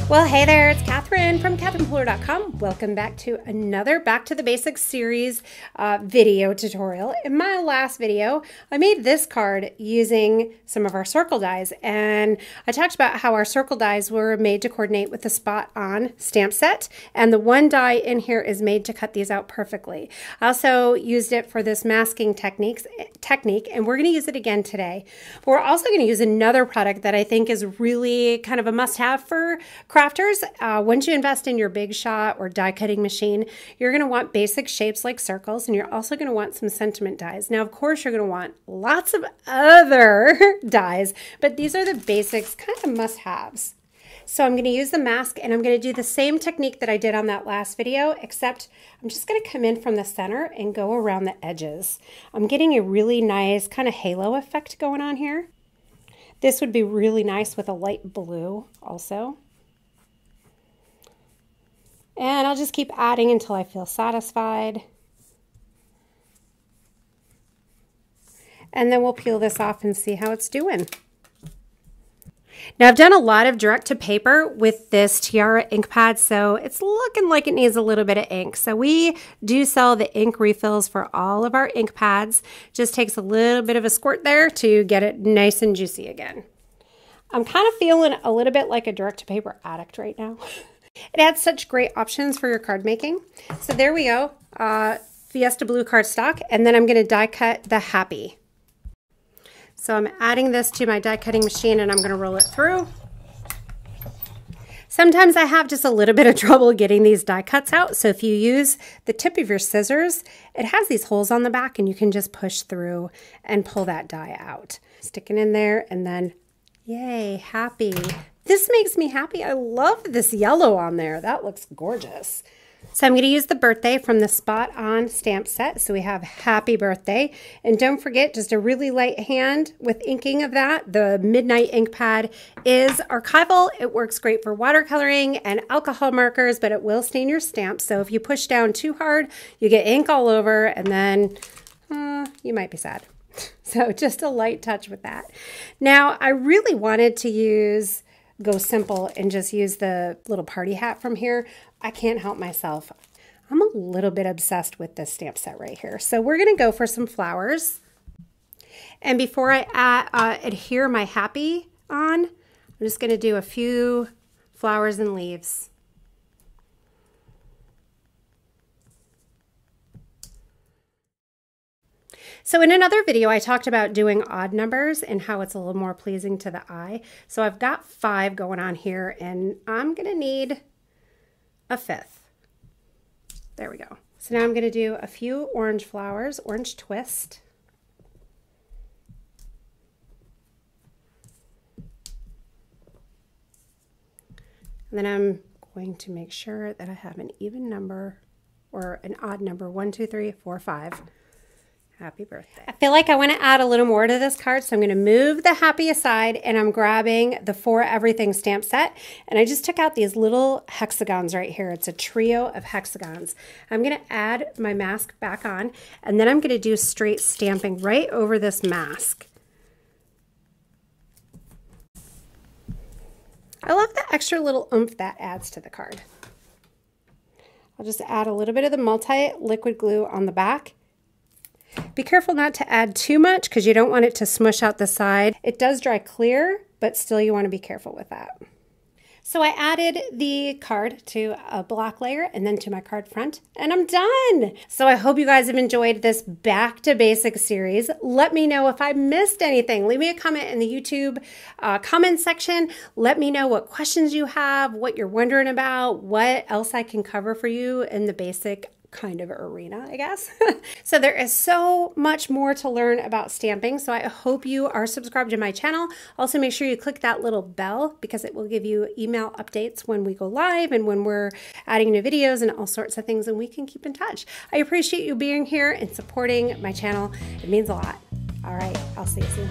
Well, hey there, it's Catherine from CatherinePuller.com. Welcome back to another Back to the Basics series video tutorial. In my last video, I made this card using some of our circle dies, and I talked about how our circle dies were made to coordinate with the spot on stamp set, and the one die in here is made to cut these out perfectly. I also used it for this masking technique, and we're going to use it again today. We're also going to use another product that I think is really kind of a must-have for crafters. Once you invest in your Big Shot or die cutting machine, you're going to want basic shapes like circles, and you're also going to want some sentiment dies. Now, of course, you're going to want lots of other dies, but these are the basics, kind of must-haves. So I'm going to use the mask, and I'm going to do the same technique that I did on that last video, except I'm just going to come in from the center and go around the edges. I'm getting a really nice kind of halo effect going on here. This would be really nice with a light blue also. And I'll just keep adding until I feel satisfied. And then we'll peel this off and see how it's doing. Now, I've done a lot of direct to paper with this Tiara ink pad, so it's looking like it needs a little bit of ink. So we do sell the ink refills for all of our ink pads. Just takes a little bit of a squirt there to get it nice and juicy again. I'm kind of feeling a little bit like a direct to paper addict right now. It adds such great options for your card making. So there we go, Fiesta Blue cardstock, and then I'm going to die cut the Happy. So I'm adding this to my die cutting machine, and I'm going to roll it through. Sometimes I have just a little bit of trouble getting these die cuts out, so if you use the tip of your scissors, it has these holes on the back, and you can just push through and pull that die out. Stick it in there, and then yay, Happy. This makes me happy. I love this yellow on there. That looks gorgeous. So I'm going to use the birthday from the Spot On stamp set. So we have Happy Birthday. And don't forget, just a really light hand with inking of that. The Midnight ink pad is archival. It works great for watercoloring and alcohol markers, but it will stain your stamp. So if you push down too hard, you get ink all over, and then you might be sad. So just a light touch with that. Now, I really wanted to go simple and just use the little party hat from here. I can't help myself. I'm a little bit obsessed with this stamp set right here. So we're going to go for some flowers. And before I adhere my Happy on, I'm just going to do a few flowers and leaves. So in another video, I talked about doing odd numbers and how it's a little more pleasing to the eye. So I've got 5 going on here, and I'm going to need a 5th. There we go. So now I'm going to do a few orange flowers, orange twist. And then I'm going to make sure that I have an even number or an odd number, 1, 2, 3, 4, 5. Happy birthday. I feel like I want to add a little more to this card, so I'm going to move the Happy aside, and I'm grabbing the For Everything stamp set, and I just took out these little hexagons right here. It's a trio of hexagons. I'm going to add my mask back on, and then I'm going to do straight stamping right over this mask. I love the extra little oomph that adds to the card. I'll just add a little bit of the multi-liquid glue on the back. Be careful not to add too much because you don't want it to smush out the side. It does dry clear, but still you want to be careful with that. So I added the card to a black layer and then to my card front, and I'm done. So I hope you guys have enjoyed this Back to Basics series. Let me know if I missed anything. Leave me a comment in the YouTube comment section. Let me know what questions you have, what you're wondering about, what else I can cover for you in the basic kind of arena, I guess. So there is so much more to learn about stamping, so I hope you are subscribed to my channel. Also, make sure you click that little bell because it will give you email updates when we go live and when we're adding new videos and all sorts of things, and we can keep in touch. I appreciate you being here and supporting my channel. It means a lot. All right, I'll see you soon.